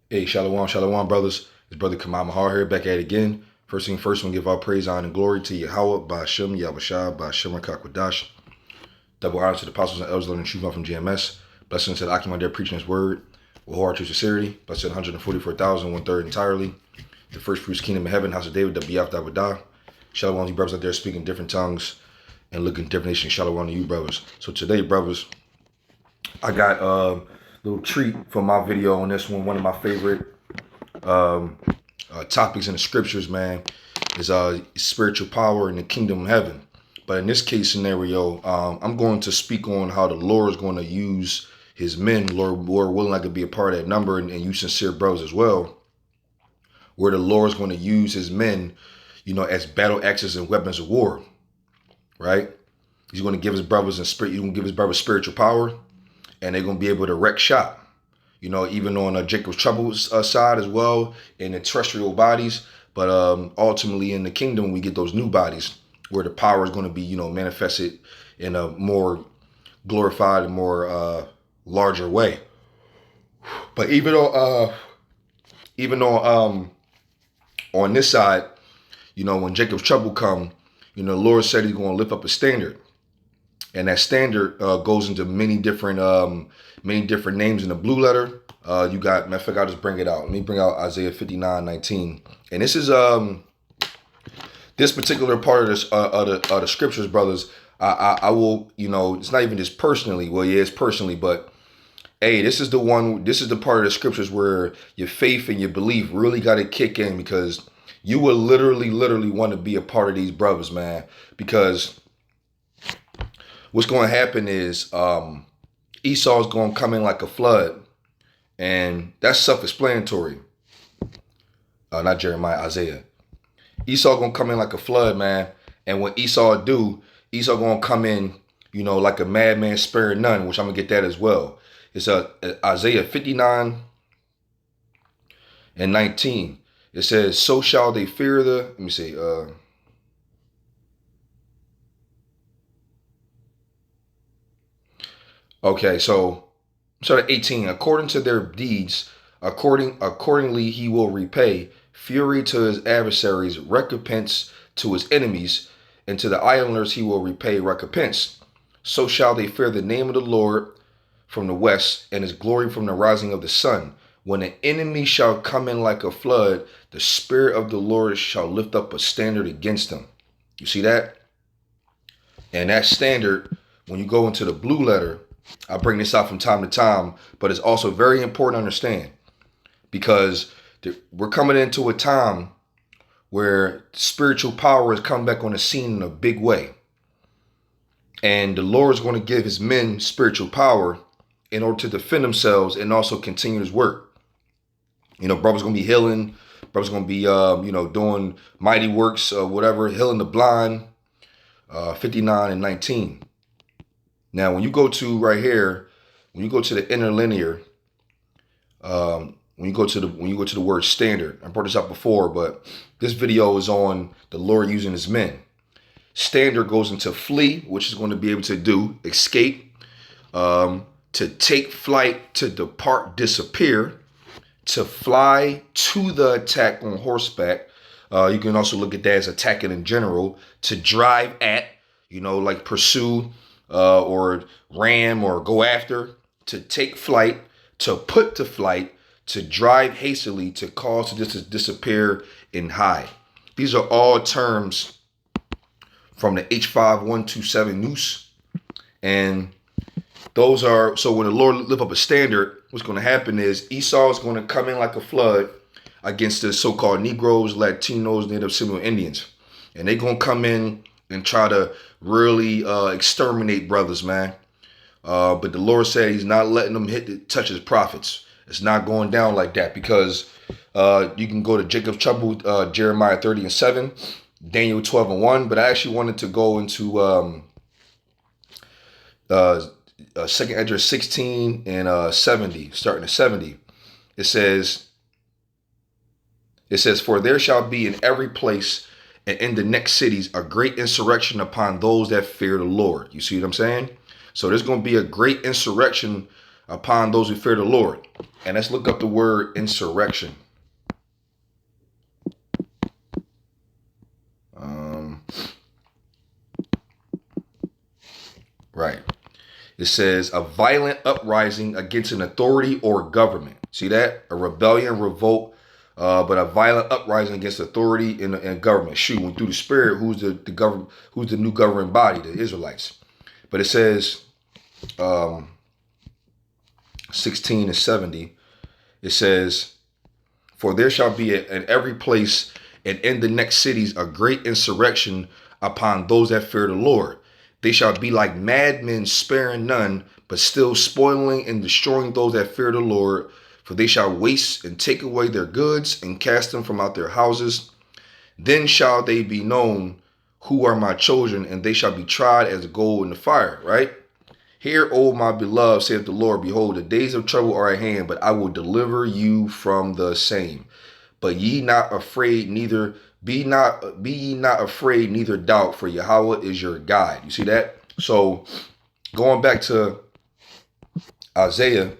Hey, Shalom, Shalom, brothers. It's Brother Kamal Mahar here, back at it again. First thing first, we give all praise, honor, and glory to Yahawah, Bahasham, Yahawashi, Bahasham, qadash. Double honor to the apostles and elders learning the truth from GMS. Blessings to the Akim out there preaching his word with heart to sincerity. Blessed to the 144,000, one third entirely. The first fruits kingdom of heaven, house of David, the Biaf Dawadah. Shalom to you brothers out there speaking different tongues and looking different nations. Shalom to you brothers. So today, brothers, I got a little treat for my video on this one. One of my favorite topics in the scriptures, man, is spiritual power in the kingdom of heaven. But in this case scenario, I'm going to speak on how the Lord is going to use his men. Lord willing, I could be a part of that number, and you sincere brothers as well, where the Lord is going to use his men, as battle axes and weapons of war, right? He's going to give his brothers spiritual power, and they're going to be able to wreck shop. Even on Jacob's trouble's side as well, in the terrestrial bodies, but ultimately in the kingdom, we get those new bodies where the power is going to be, manifested in a more glorified and more larger way. But even though on this side, when Jacob's trouble come, the Lord said he's going to lift up a standard. And that standard goes into many different names in the blue letter. You got, matter of fact, I'll just bring it out. Let me bring out Isaiah 59:19. And this is this particular part of the scriptures, brothers. I will, it's not even just personally. Well, yeah, it's personally, but hey, this is the part of the scriptures where your faith and your belief really got to kick in, because you will literally want to be a part of these brothers, man. Because what's going to happen is Esau is going to come in like a flood, and that's self-explanatory. Not Jeremiah, Isaiah. Esau going to come in like a flood, man. And when Esau do, Esau going to come in, like a madman sparing none, which I'm going to get that as well. It's Isaiah 59:19. It says, so shall they fear let me see, okay, so start at 18. According to their deeds, accordingly he will repay fury to his adversaries, recompense to his enemies, and to the islanders he will repay recompense. So shall they fear the name of the Lord from the west, and his glory from the rising of the sun. When an enemy shall come in like a flood, the Spirit of the Lord shall lift up a standard against them. You see that? And that standard, when you go into the blue letter, I bring this out from time to time, but it's also very important to understand, because we're coming into a time where spiritual power has come back on the scene in a big way. And the Lord is going to give his men spiritual power in order to defend themselves and also continue his work. Brothers going to be healing. Brothers going to be, doing mighty works, whatever, healing the blind. 59:19. Now, when you go to right here, when you go to the interlinear, when you go to the word standard, I brought this up before, but this video is on the Lord using his men. Standard goes into flee, which is going to be able to do escape, to take flight, to depart, disappear, to fly to the attack on horseback. You can also look at that as attacking in general, to drive at, like pursue, or ram or go after, to take flight, to put to flight, to drive hastily, to cause to disappear and hide. These are all terms from the H5127 noose. And those are, so when the Lord lift up a standard, what's going to happen is Esau is going to come in like a flood against the so-called Negroes, Latinos, Native Seminole Indians. And they're going to come in and try to really exterminate brothers, man. But the Lord said he's not letting them touch his prophets. It's not going down like that, because you can go to Jacob's trouble, Jeremiah 30:7, Daniel 12:1. But I actually wanted to go into Second Ezra 16 and 70, starting at 70. It says, for there shall be in every place and in the next cities a great insurrection upon those that fear the Lord. You see what I'm saying? So there's going to be a great insurrection upon those who fear the Lord. And let's look up the word insurrection. Right. It says a violent uprising against an authority or government. See that? A rebellion, revolt, but a violent uprising against authority and government. Shoot, when through the spirit, who's the government? Who's the new governing body? The Israelites. But it says 16 and 70. It says, "For there shall be in every place and in the next cities a great insurrection upon those that fear the Lord. They shall be like madmen, sparing none, but still spoiling and destroying those that fear the Lord. For they shall waste and take away their goods and cast them from out their houses. Then shall they be known who are my children, and they shall be tried as gold in the fire." Right? "Hear, O my beloved, saith the Lord, behold, the days of trouble are at hand, but I will deliver you from the same. But ye not afraid, neither be ye not afraid, neither doubt, for Yahawah is your guide." You see that? So going back to Isaiah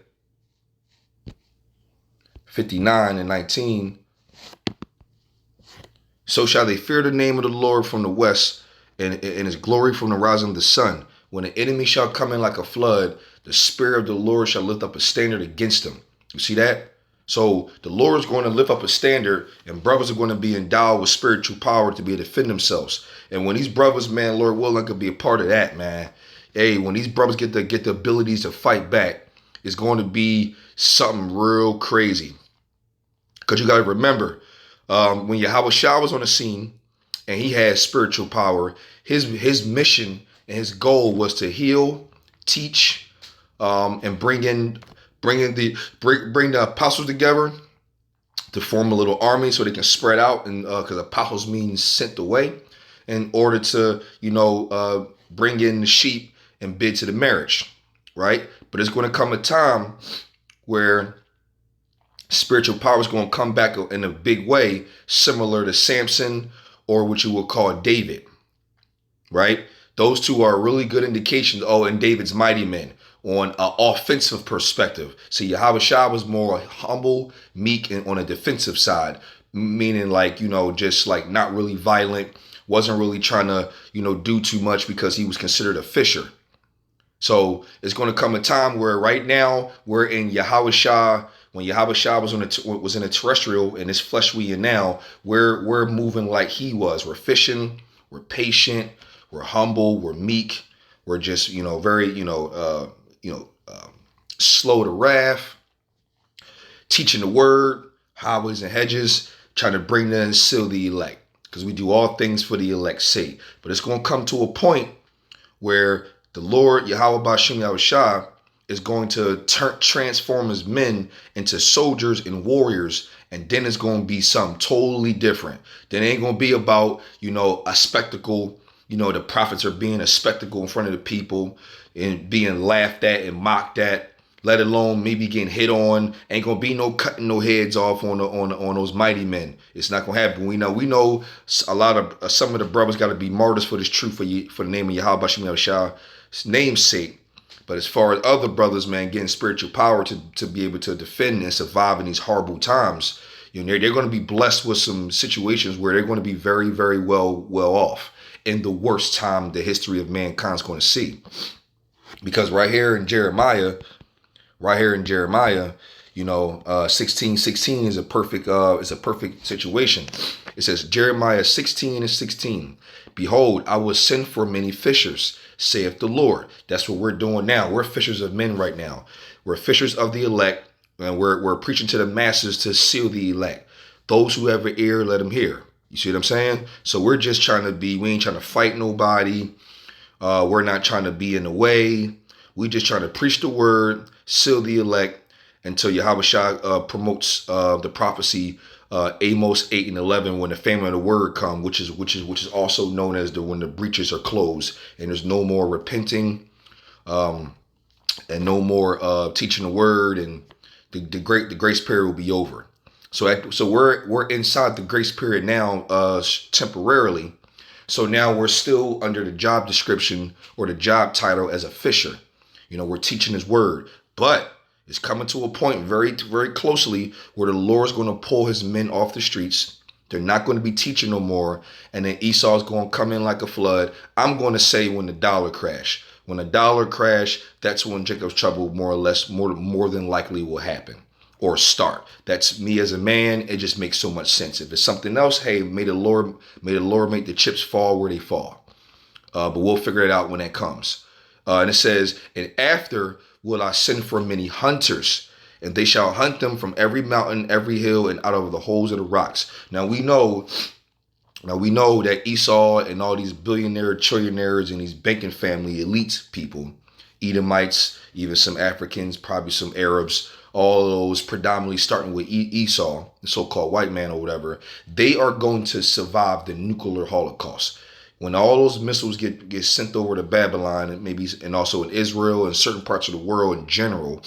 59 and 19, "So shall they fear the name of the Lord from the west, and his glory from the rising of the sun. When an enemy shall come in like a flood, the Spirit of the Lord shall lift up a standard against them." You see that? So the Lord is going to lift up a standard, and brothers are going to be endowed with spiritual power to be able to defend themselves. And when these brothers, man, Lord willing, could be a part of that, man. Hey, when these brothers get the abilities to fight back, it's going to be something real crazy. Because you got to remember, when Yahawashi was on the scene and he had spiritual power, his mission and his goal was to heal, teach, and bring the apostles together to form a little army so they can spread out, and because apostles means sent away, in order to bring in the sheep and bid to the marriage, right? But it's going to come a time where spiritual power is going to come back in a big way, similar to Samson or what you will call David, right? Those two are really good indications. Oh, and David's mighty men on an offensive perspective. See, Yahawashi was more humble, meek, and on a defensive side, meaning just like not really violent, wasn't really trying to, do too much because he was considered a fisher. So it's going to come a time where right now we're in Yahawashi. When Yahawashi was in a terrestrial, in this flesh we in now, we're moving like he was. We're fishing, we're patient, we're humble, we're meek, we're just very slow to wrath, teaching the word, highways and hedges, trying to bring them and seal the elect, because we do all things for the elect's sake. But it's going to come to a point where the Lord Yahawah Bahasham Yahawashi is going to transform his men into soldiers and warriors, and then it's going to be something totally different. Then it ain't going to be about a spectacle. The prophets are being a spectacle in front of the people and being laughed at and mocked at, let alone maybe getting hit on. Ain't gonna be no cutting no heads off on those mighty men. It's not gonna happen. We know a lot of some of the brothers got to be martyrs for this truth, for the name of Yahawah's namesake. But as far as other brothers, man, getting spiritual power to be able to defend and survive in these horrible times, they're going to be blessed with some situations where they're going to be very, very well off in the worst time the history of mankind is going to see. Because right here in Jeremiah, 16:16 is a perfect situation. It says Jeremiah 16:16, "Behold, I will send for many fishers, saith the Lord." That's what we're doing now. We're fishers of men right now. We're fishers of the elect, and we're preaching to the masses to seal the elect. Those who have an ear, let them hear. You see what I'm saying? So we're just we ain't trying to fight nobody. We're not trying to be in the way. We just trying to preach the word, seal the elect, until Yahawashi promotes the prophecy, Amos 8:11, when the famine of the word come, which is also known as when the breaches are closed and there's no more repenting, and no more teaching the word, and the grace period will be over. So we're inside the grace period now, temporarily. So now we're still under the job description or the job title as a fisher. We're teaching his word, but It's coming to a point very, very closely where the Lord's going to pull his men off the streets. They're not going to be teaching no more. And then Esau's going to come in like a flood. I'm going to say when the dollar crash. When the dollar crash, that's when Jacob's trouble more or less, more than likely will happen or start. That's me as a man. It just makes so much sense. If it's something else, hey, may the Lord make the chips fall where they fall. But we'll figure it out when that comes. And it says, and after will I send for many hunters, and they shall hunt them from every mountain, every hill, and out of the holes of the rocks. Now we know that Esau and all these billionaire, trillionaires, and these banking family elite people, Edomites, even some Africans, probably some Arabs, all of those predominantly starting with Esau, the so-called white man or whatever, they are going to survive the nuclear holocaust. When all those missiles get sent over to Babylon, and also in Israel and certain parts of the world in general,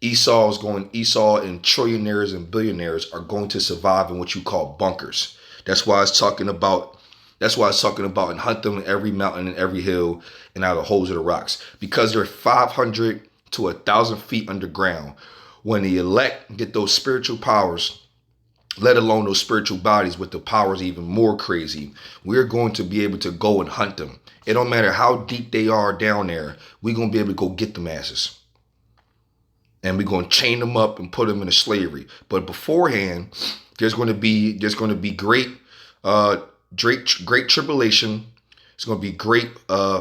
Esau and trillionaires and billionaires are going to survive in what you call bunkers. That's why it's talking about and hunt them in every mountain and every hill and out of the holes of the rocks, because they're 500 to 1,000 feet underground. When the elect get those spiritual powers, let alone those spiritual bodies with the powers even more crazy, we're going to be able to go and hunt them. It don't matter how deep they are down there. We're going to be able to go get them asses. And we're going to chain them up and put them into slavery. But beforehand, there's going to be great tribulation. It's going to be great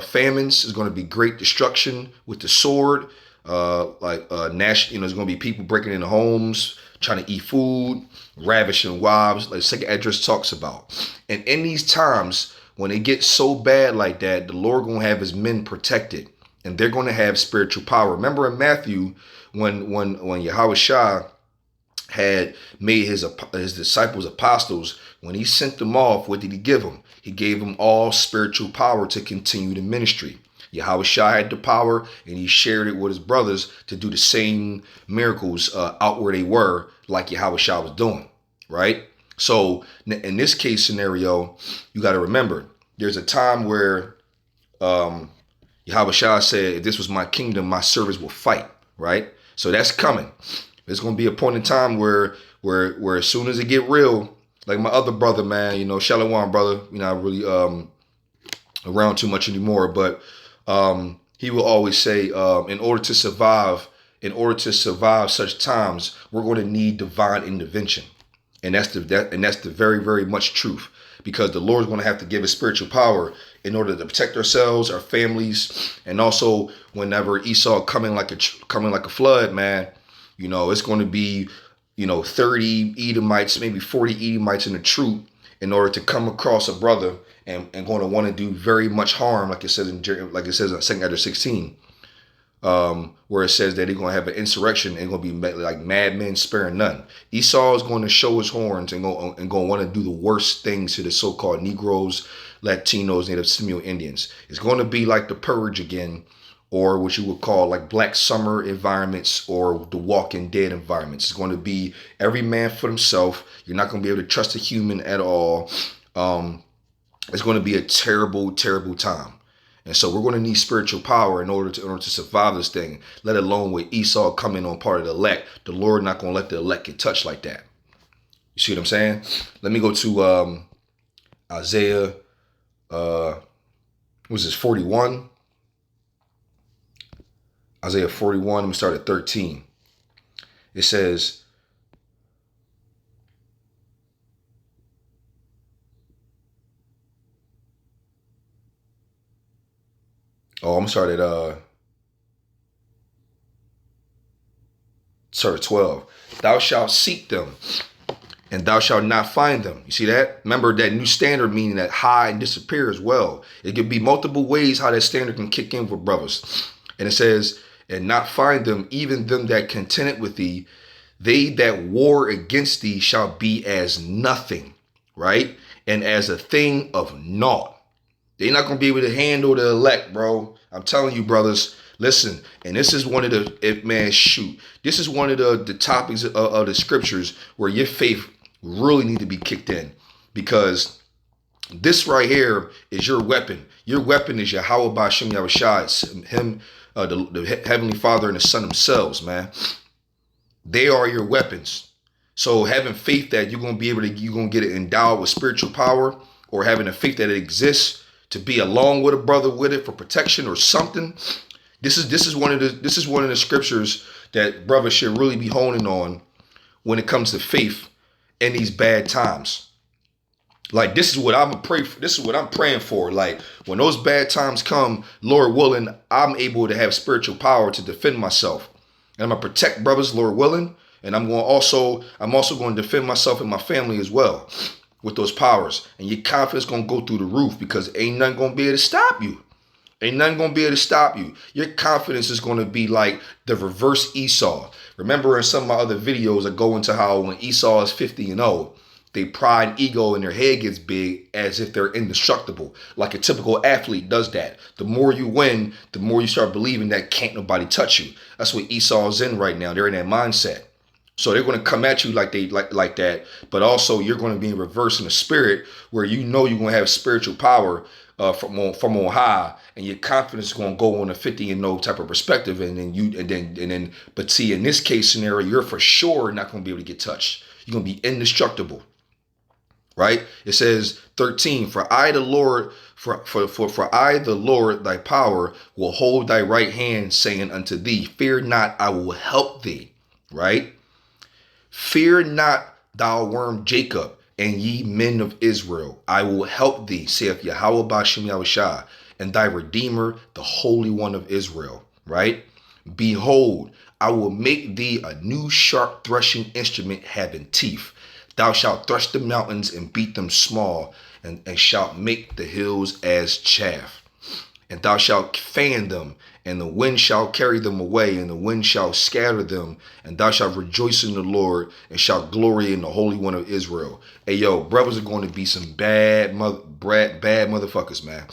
famines. It's going to be great destruction with the sword. There's going to be people breaking into homes, trying to eat food, ravishing wives, like second address talks about. And in these times, when it gets so bad like that, the Lord going to have his men protected, and they're going to have spiritual power. Remember in Matthew, when Yahawashi had made his disciples apostles, when he sent them off, what did he give them? He gave them all spiritual power to continue the ministry. Yahawashi had the power, and he shared it with his brothers to do the same miracles out where they were, like Yahawashi was doing, right? So in this case scenario, you got to remember, there's a time where Yahawashi said, if this was my kingdom, my servants will fight, right? So that's coming. There's going to be a point in time where as soon as it get real, like my other brother, man, Shalom brother, not really around too much anymore, but he will always say, in order to survive such times, we're going to need divine intervention. And that's the very, very much truth, because the Lord's going to have to give us spiritual power in order to protect ourselves, our families, and also whenever Esau coming like a flood, man, it's going to be 30 Edomites, maybe 40 Edomites in the troop in order to come across a brother and going to want to do very much harm, like it says in 2 Ezra 16, where it says that they're going to have an insurrection and going to be like madmen sparing none. Esau is going to show his horns and going to want to do the worst things to the so-called Negroes, Latinos, Native Seminole Indians. It's going to be like the Purge again, or what you would call like Black Summer environments or the Walking Dead environments. It's going to be every man for himself. You're not going to be able to trust a human at all. It's going to be a terrible, terrible time. And so we're going to need spiritual power in order to survive this thing, let alone with Esau coming on part of the elect. The Lord not going to let the elect get touched like that. You see what I'm saying? Let me go to Isaiah, what was this, 41? Isaiah 41, let me start at 13. It says, I'm going to start at 12. Thou shalt seek them, and thou shalt not find them. You see that? Remember that new standard meaning that hide and disappear as well. It could be multiple ways how that standard can kick in for brothers. And it says, and not find them, even them that contended with thee, they that war against thee shall be as nothing, right? And as a thing of naught. They're not going to be able to handle the elect, bro. I'm telling you, brothers, listen. And this is one of this is one of the topics of the scriptures where your faith really need to be kicked in, because this right here is your weapon. Your weapon is Yahawah Bahasham Yahawashi. It's him the Heavenly Father and the Son themselves, man. They are your weapons. So having faith that you're going to get it endowed with spiritual power, or having a faith that it exists to be along with a brother with it for protection or something. This is one of the scriptures that brothers should really be honing on when it comes to faith in these bad times. Like, this is what I'm praying for. Like, when those bad times come, Lord willing, I'm able to have spiritual power to defend myself. And I'm gonna protect brothers, Lord willing. And I'm also going to defend myself and my family as well with those powers. And your confidence gonna go through the roof, because ain't nothing gonna be able to stop you. Ain't nothing gonna be able to stop you. Your confidence is gonna be like the reverse Esau. Remember in some of my other videos, I go into how when Esau is 50-0, they pride and ego in their head gets big as if they're indestructible. Like a typical athlete does that. The more you win, the more you start believing that can't nobody touch you. That's what Esau's in right now. They're in that mindset. So they're going to come at you like that, but also you're going to be in reverse in the spirit, where you know you're going to have spiritual power from on high, and your confidence is going to go on a 50-0 type of perspective, but see, in this case scenario, you're for sure not going to be able to get touched. You're going to be indestructible. Right? It says 13, for I the Lord, for I the Lord thy power will hold thy right hand, saying unto thee, fear not, I will help thee. Right? Fear not, thou worm Jacob, and ye men of Israel. I will help thee, saith Yahawah Bahasham Yahawashi, and thy Redeemer, the Holy One of Israel. Right? Behold, I will make thee a new sharp threshing instrument having teeth. Thou shalt thresh the mountains and beat them small, and shalt make the hills as chaff. And thou shalt fan them, and the wind shall carry them away, and the wind shall scatter them. And thou shalt rejoice in the Lord, and shalt glory in the Holy One of Israel. Hey, yo, brothers are going to be some bad motherfuckers, man.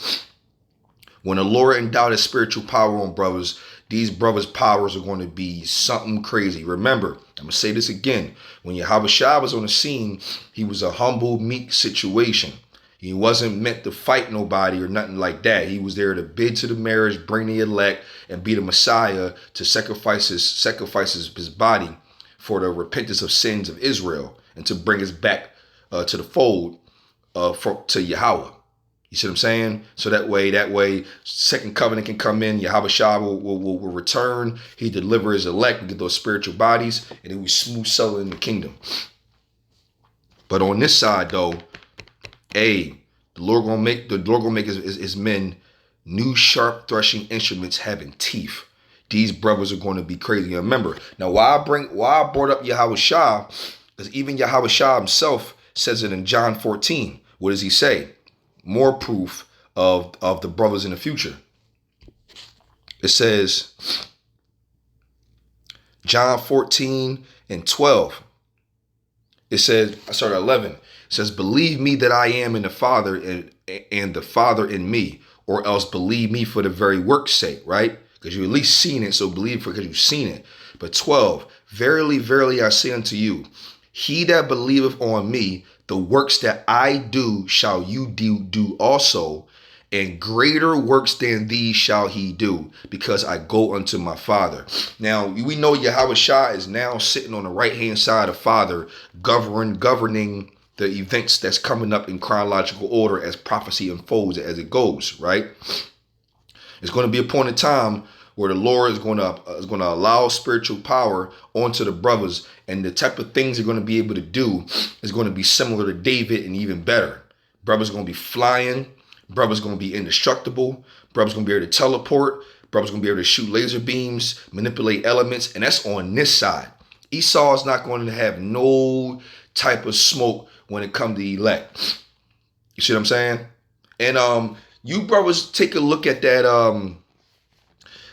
When the Lord endowed his spiritual power on brothers, these brothers' powers are going to be something crazy. Remember, I'm going to say this again. When Yahawashi was on the scene, he was a humble, meek situation. He wasn't meant to fight nobody or nothing like that. He was there to bid to the marriage, bring the elect, and be the Messiah to sacrifice his body for the repentance of sins of Israel, and to bring us back to the fold to Yahawah. You see what I'm saying? So that way, second covenant can come in. Yahawashi will return. He deliver his elect and get those spiritual bodies, and then we smooth sailing in the kingdom. But on this side, though, the Lord gonna make his men new sharp threshing instruments having teeth. These brothers are going to be crazy. And remember, now why I brought up Yahawashi, because even Yahawashi himself says it in John 14. What does he say? More proof of the brothers in the future. It says, John 14 and 12. It says, I start at 11. It says, believe me that I am in the Father, and the Father in me, or else believe me for the very work's sake, right? Because you at least seen it, so believe because you've seen it. But 12, verily, verily, I say unto you, he that believeth on me, the works that I do shall you do also, and greater works than these shall he do, because I go unto my Father. Now, we know Yahawashi is now sitting on the right-hand side of Father, governing the events that's coming up in chronological order as prophecy unfolds as it goes, right? It's going to be a point in time where the Lord is going to allow spiritual power onto the brothers, and the type of things they're going to be able to do is going to be similar to David and even better. Brothers going to be flying. Brothers going to be indestructible. Brothers going to be able to teleport. Brothers going to be able to shoot laser beams, manipulate elements, and that's on this side. Esau is not going to have no type of smoke when it comes to elect. You see what I'm saying? And you brothers take a look at that.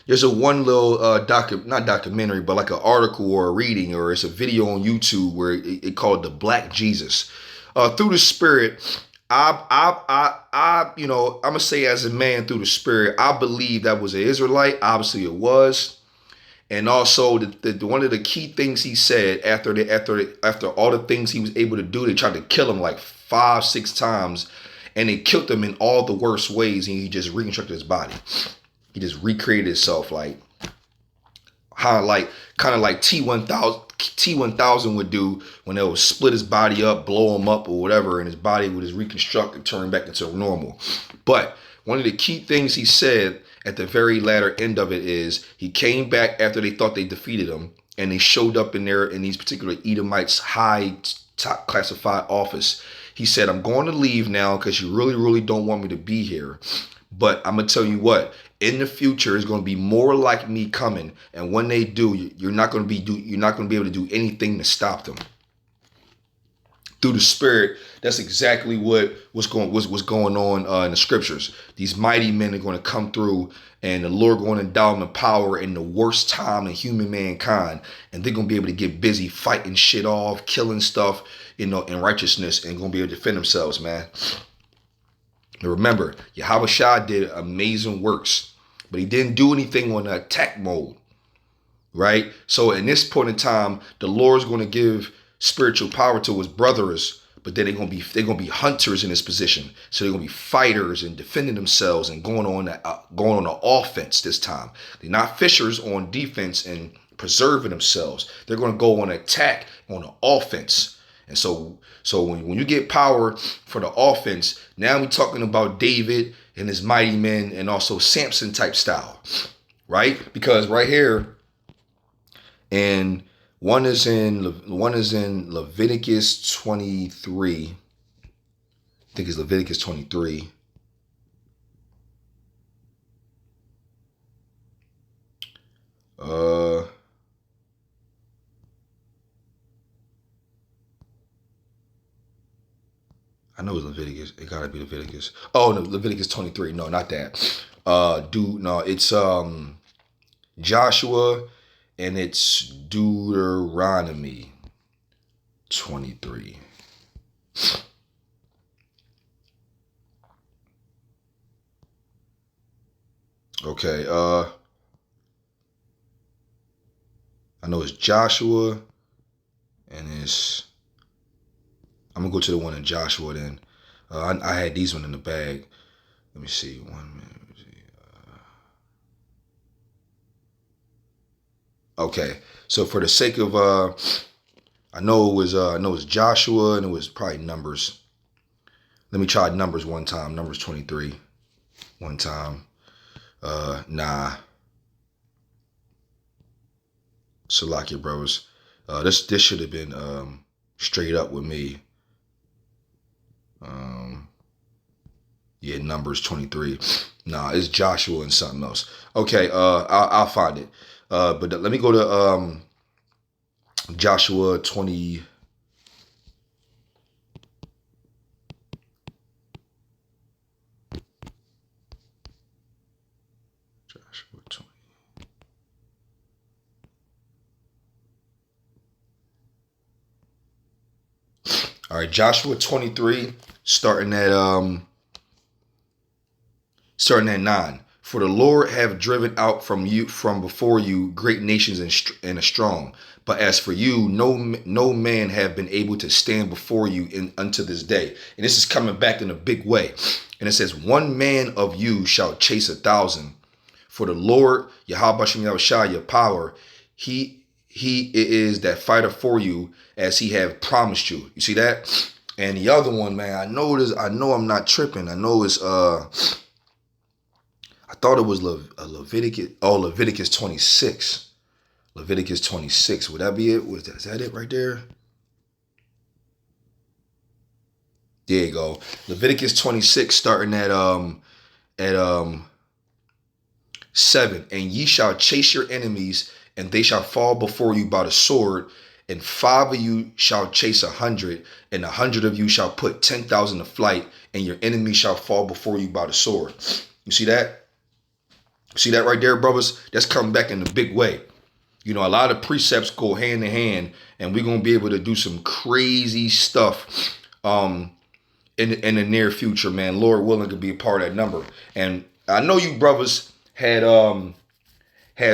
There's a one little not documentary, but like an article or a reading, or it's a video on YouTube where it called The Black Jesus. Through the Spirit, I'm gonna say as a man through the Spirit, I believe that was an Israelite. Obviously, it was. And also, one of the key things he said after all the things he was able to do, they tried to kill him like 5-6 times, and they killed him in all the worst ways, and he just reconstructed his body. He just recreated himself like how kind of like T1000 would do when they would split his body up, blow him up or whatever, and his body would just reconstruct and turn back into normal. But one of the key things he said at the very latter end of it is he came back after they thought they defeated him, and they showed up in these particular Edomites' high top classified office. He said, I'm going to leave now because you really, really don't want me to be here. But I'm going to tell you what, in the future, it's going to be more like me coming. And when they do, you're not going to be able to do anything to stop them. Through the Spirit, that's exactly what's going on in the scriptures. These mighty men are going to come through, and the Lord going to endow them in power in the worst time in human mankind, and they're going to be able to get busy fighting shit off, killing stuff, in righteousness, and going to be able to defend themselves, man. And remember, Yahawashi did amazing works, but he didn't do anything on the attack mode, right? So in this point in time, the Lord's going to give spiritual power to his brothers, but then they're gonna be hunters in this position. So they're gonna be fighters and defending themselves and going on the offense this time. They're not fishers on defense and preserving themselves. They're gonna go on attack on the offense. And so when you get power for the offense, now we're talking about David and his mighty men and also Samson type style, right? Because right here, and one is in Leviticus 23. I think it's Leviticus 23. I know it's Leviticus. It gotta be Leviticus. Oh no, Leviticus 23. No, not that. It's Joshua, and it's Deuteronomy 23. Okay, I know it's Joshua, and I'm gonna go to the one in Joshua then. I had these one in the bag. Let me see. 1 minute. Okay, so for the sake of I know it was Joshua, and it was probably Numbers. Let me try Numbers one time. Numbers 23 one time. Nah. Salakia bros. This should have been straight up with me. Yeah, Numbers 23. Nah, it's Joshua and something else. Okay, I'll find it. But let me go to Joshua 20. Joshua 20. All right, Joshua 23, starting at 9. For the Lord have driven out from before you great nations and a strong. But as for you, no man have been able to stand before you unto this day. And this is coming back in a big way. And it says, 1 man of you shall chase 1,000. For the Lord, Yahawashi Yahawashi, your power, he is that fighter for you, as he have promised you. You see that? And the other one, man, I know I'm not tripping. I know it's I thought it was Leviticus. Oh, Leviticus 26. Leviticus 26. Would that be it? Is that it right there? There you go. Leviticus 26, starting at 7. And ye shall chase your enemies, and they shall fall before you by the sword. And 5 of you shall chase 100, and 100 of you shall put 10,000 to flight, and your enemy shall fall before you by the sword. You see that? See that right there, brothers? That's coming back in a big way. You know, a lot of precepts go hand in hand, and we're going to be able to do some crazy stuff in the near future, man. Lord willing to be a part of that number. And I know you brothers had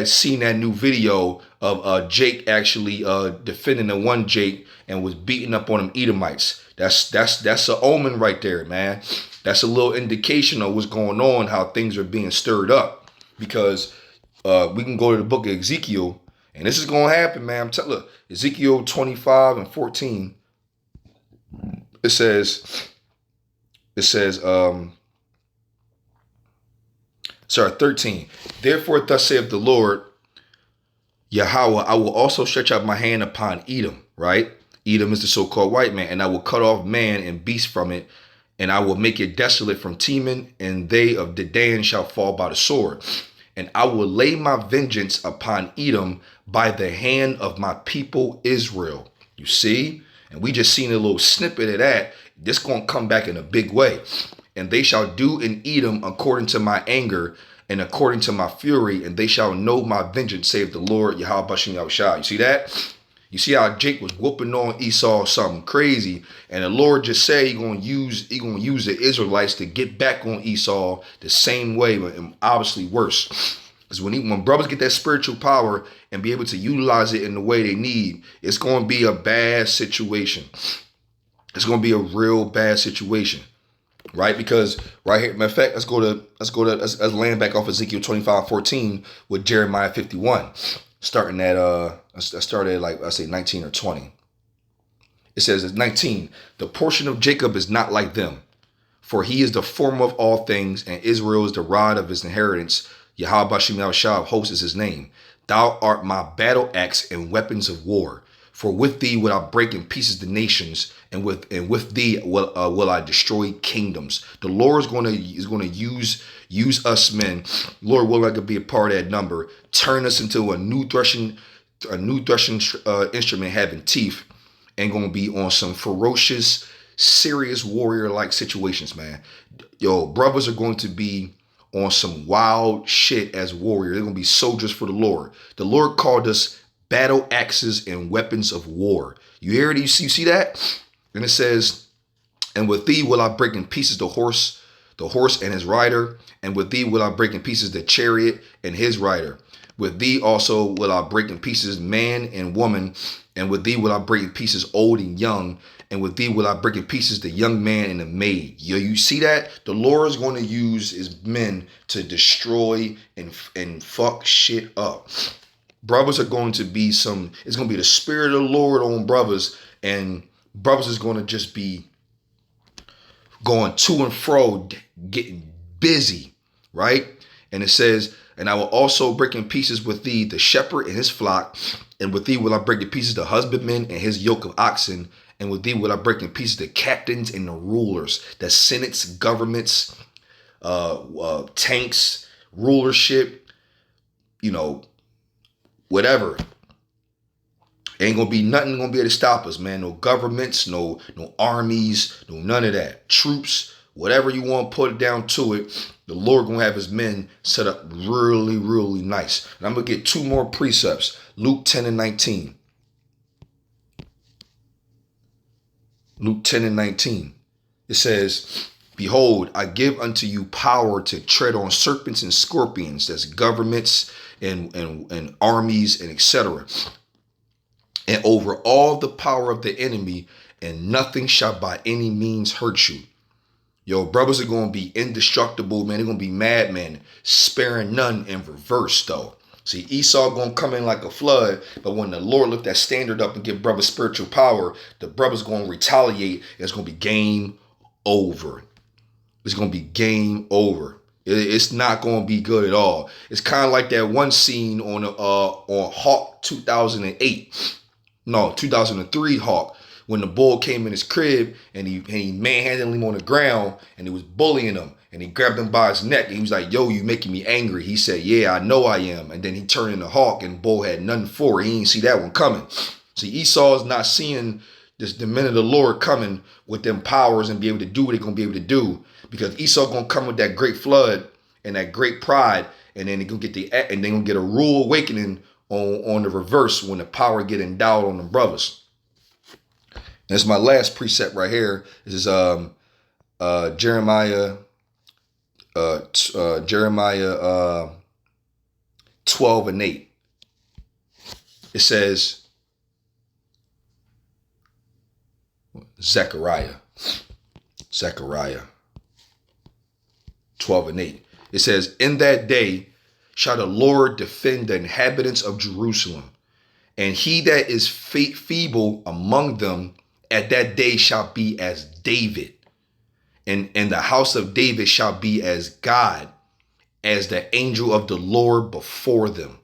seen that new video of Jake actually defending the one Jake and was beating up on them Edomites. That's an omen right there, man. That's a little indication of what's going on, how things are being stirred up. because we can go to the book of Ezekiel, and this is going to happen, man. Look, Ezekiel 25 and 14. It says, 13. Therefore, thus saith the Lord, Yahawah, I will also stretch out my hand upon Edom, right? Edom is the so-called white man, and I will cut off man and beast from it, and I will make it desolate from Teman, and they of Dedan shall fall by the sword. And I will lay my vengeance upon Edom by the hand of my people Israel. You see? And we just seen a little snippet of that. This going to come back in a big way. And they shall do in Edom according to my anger and according to my fury, and they shall know my vengeance, save the Lord, Yahawashi Yahawashi. You see that? You see how Jake was whooping on Esau something crazy, and the Lord just said he gonna use the Israelites to get back on Esau the same way, and obviously worse. Because when brothers get that spiritual power and be able to utilize it in the way they need, it's gonna be a bad situation. It's gonna be a real bad situation. Right, because right here, matter of fact, let's land back off Ezekiel 25:14 with Jeremiah 51, starting at I started like I say 19 or 20. It says it's 19. The portion of Jacob is not like them, for he is the former of all things, and Israel is the rod of his inheritance. Yahawashi of hosts is his name. Thou art my battle axe and weapons of war. For with thee will I break in pieces the nations, and with thee will I destroy kingdoms. The Lord is going to use us men. Lord will like to be a part of that number. Turn us into a new threshing instrument having teeth, and going to be on some ferocious, serious warrior like situations, man. Yo, brothers are going to be on some wild shit as warriors. They're going to be soldiers for the Lord. The Lord called us battle axes and weapons of war. You hear it? You see that? And it says, and with thee will I break in pieces the horse and his rider, and with thee will I break in pieces the chariot and his rider. With thee also will I break in pieces man and woman, and with thee will I break in pieces old and young, and with thee will I break in pieces the young man and the maid. Yo, you see that? The Lord is going to use his men to destroy and fuck shit up. Brothers are going to be it's going to be the spirit of the Lord on brothers, and brothers is going to just be going to and fro, getting busy, right? And it says, and I will also break in pieces with thee the shepherd and his flock, and with thee will I break in pieces the husbandman and his yoke of oxen, and with thee will I break in pieces the captains and the rulers, the senates, governments, tanks, rulership, whatever. Ain't gonna be nothing gonna be able to stop us, man. No governments, no armies, no none of that. Troops, whatever you want to put it down to it, the Lord gonna have his men set up really, really nice. And I'm gonna get two more precepts. Luke 10 and 19. Luke 10 and 19. It says, behold, I give unto you power to tread on serpents and scorpions. That's governments and armies and etc. And over all the power of the enemy, and nothing shall by any means hurt you. Yo, brothers are going to be indestructible, man. They're going to be madmen, sparing none in reverse, though. See, Esau going to come in like a flood, but when the Lord lift that standard up and give brothers spiritual power, the brothers going to retaliate. It's going to be game over. It's going to be game over. It's not going to be good at all. It's kind of like that one scene on Hawk 2008. No, 2003 Hawk, when the bull came in his crib and he manhandled him on the ground and he was bullying him, and he grabbed him by his neck and he was like, yo, you making me angry. He said, yeah, I know I am. And then he turned into Hawk and bull had nothing for it. He didn't see that one coming. See, Esau is not seeing the men of the Lord coming with them powers and be able to do what they're going to be able to do, because Esau going to come with that great flood and that great pride, and then they're going to get a rude awakening on the reverse when the power get endowed on the brothers. And that's my last precept right here. This is Jeremiah 12 and 8. It says, Zechariah 12 and 8. It says, in that day shall the Lord defend the inhabitants of Jerusalem. And he that is feeble among them at that day shall be as David. And the house of David shall be as God, as the angel of the Lord before them.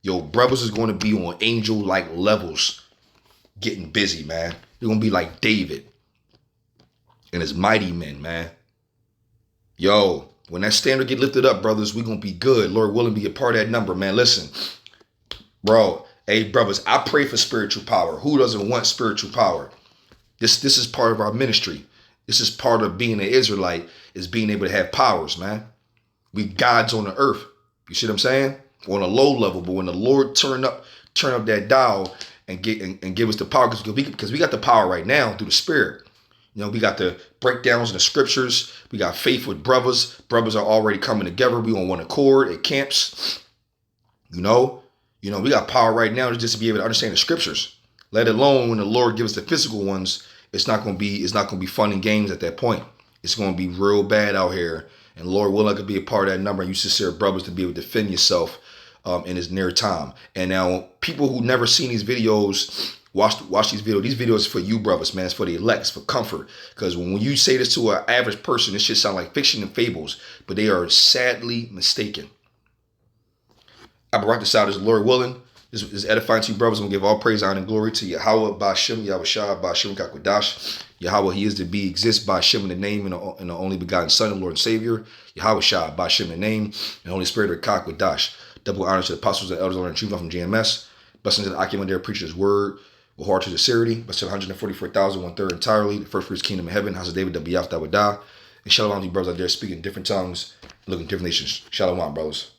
Yo, brothers is going to be on angel-like levels, getting busy, man. They're going to be like David and his mighty men, man. Yo, when that standard get lifted up, brothers, we're going to be good. Lord willing, be a part of that number, man. Listen, bro. Hey, brothers, I pray for spiritual power. Who doesn't want spiritual power? This is part of our ministry. This is part of being an Israelite, is being able to have powers, man. We gods on the earth. You see what I'm saying? On a low level, but when the Lord turn up that dial and give us the power, because we got the power right now through the Spirit. You know, we got the breakdowns in the scriptures. We got faith with brothers. Brothers are already coming together. We on one accord at camps. You know, we got power right now to just be able to understand the scriptures. Let alone when the Lord gives us the physical ones, it's not gonna be fun and games at that point. It's gonna be real bad out here. And Lord willing, I could be a part of that number. And you sincere brothers to be able to defend yourself in this near time. And now people who never seen these videos, watch these videos. These videos are for you brothers, man. It's for the elect. It's for comfort. Because when you say this to an average person, this shit sound like fiction and fables, but they are sadly mistaken. I brought this out as Lord willing. This is edifying to you brothers. I'm going to give all praise, honor, and glory to Yahawah, Bahasham, Yahawashi, Bahasham, qadash. Yahawah, he is to be, exists by Hashem in the name and the only begotten Son, the Lord and Savior. Yahawashi, by Hashem in the name and Holy Spirit of qadash. Double honor to the apostles and elders on the truth from JMS. Blessings to the Akim there, preach his word with heart to sincerity. Blessed 144,000, 1/3 entirely. The first fruits kingdom of heaven. House of David, the Biyaf, that would die. And shalom to you brothers out there speaking different tongues, looking different nations. Shalom, brothers.